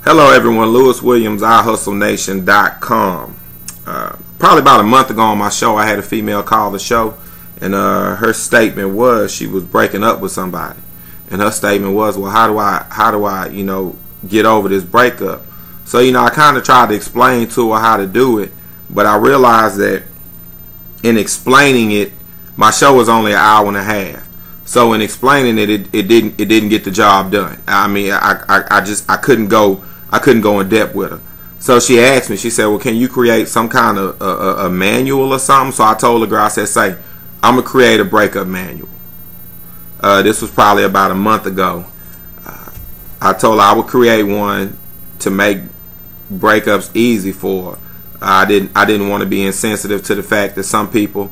Hello everyone, Lewis Williams, iHustleNation.com. Probably about a month ago on my show, I had a female call the show, and her statement was she was breaking up with somebody, and her statement was, well, how do I get over this breakup? So I kind of tried to explain to her how to do it, but I realized that in explaining it, my show was only an hour and a half. So in explaining it, it didn't get the job done. I mean, I couldn't go in depth with her. So she asked me, she said, well, can you create some kind of a manual or something? So I told the girl, I said, say, I'm going to create a breakup manual. This was probably about a month ago. I told her I would create one to make breakups easy for her. I didn't want to be insensitive to the fact that some people,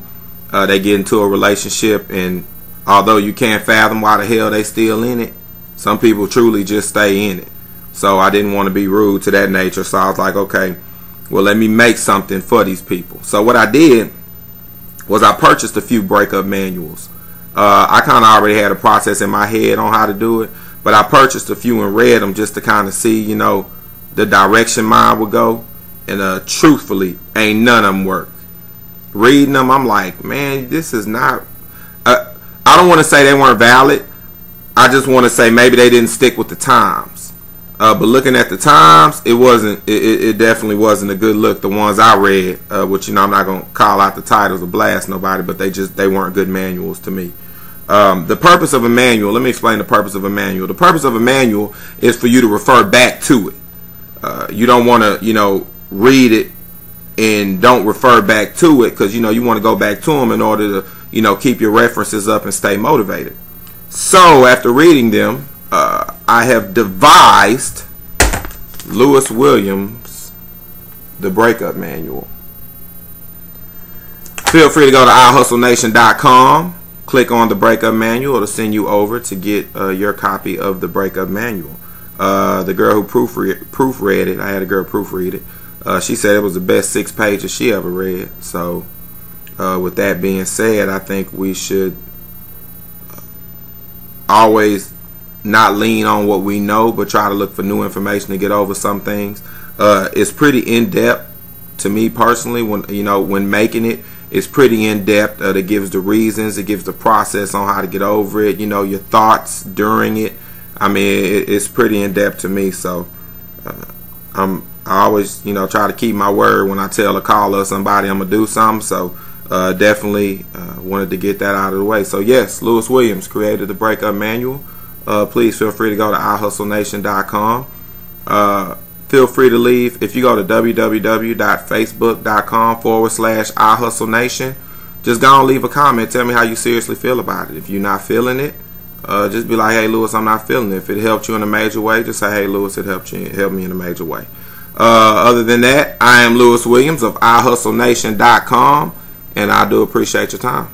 they get into a relationship, and although you can't fathom why the hell they still in it, some people truly just stay in it. So I didn't want to be rude to that nature. So I was like, okay, well, let me make something for these people. So what I did was I purchased a few breakup manuals. I kind of already had a process in my head on how to do it, but I purchased a few and read them just to kind of see, the direction mine would go. And truthfully, ain't none of them work. Reading them, I'm like, man, this is not... I don't want to say they weren't valid. I just want to say maybe they didn't stick with the times. But looking at the times, it definitely wasn't a good look. The ones I read, which I'm not gonna call out the titles or blast nobody, but they weren't good manuals to me. The purpose of a manual. Let me explain the purpose of a manual. The purpose of a manual is for you to refer back to it. You don't want to read it and don't refer back to it, because you want to go back to them in order to keep your references up and stay motivated. So after reading them, I have devised Lewis Williams, the breakup manual. Feel free to go to iHustleNation.com, click on the breakup manual. It'll send you over to get your copy of the breakup manual. The girl who proofread it, I had a girl proofread it. She said it was the best 6 pages she ever read. So with that being said, I think we should always not lean on what we know, but try to look for new information to get over some things. It's pretty in-depth to me personally. When making it, it's pretty in-depth. It gives the reasons, it gives the process on how to get over it, your thoughts during it. I mean, it's pretty in-depth to me. So I always try to keep my word when I tell a caller or somebody I'm gonna do something. So definitely wanted to get that out of the way. So yes, Lewis Williams created the breakup manual. Please feel free to go to iHustleNation.com. Feel free to leave. If you go to www.facebook.com/iHustleNation, just go and leave a comment. Tell me how you seriously feel about it. If you're not feeling it, just be like, hey Lewis, I'm not feeling it. If it helped you in a major way, just say, hey Lewis, it helped me in a major way. Other than that, I am Lewis Williams of iHustleNation.com, and I do appreciate your time.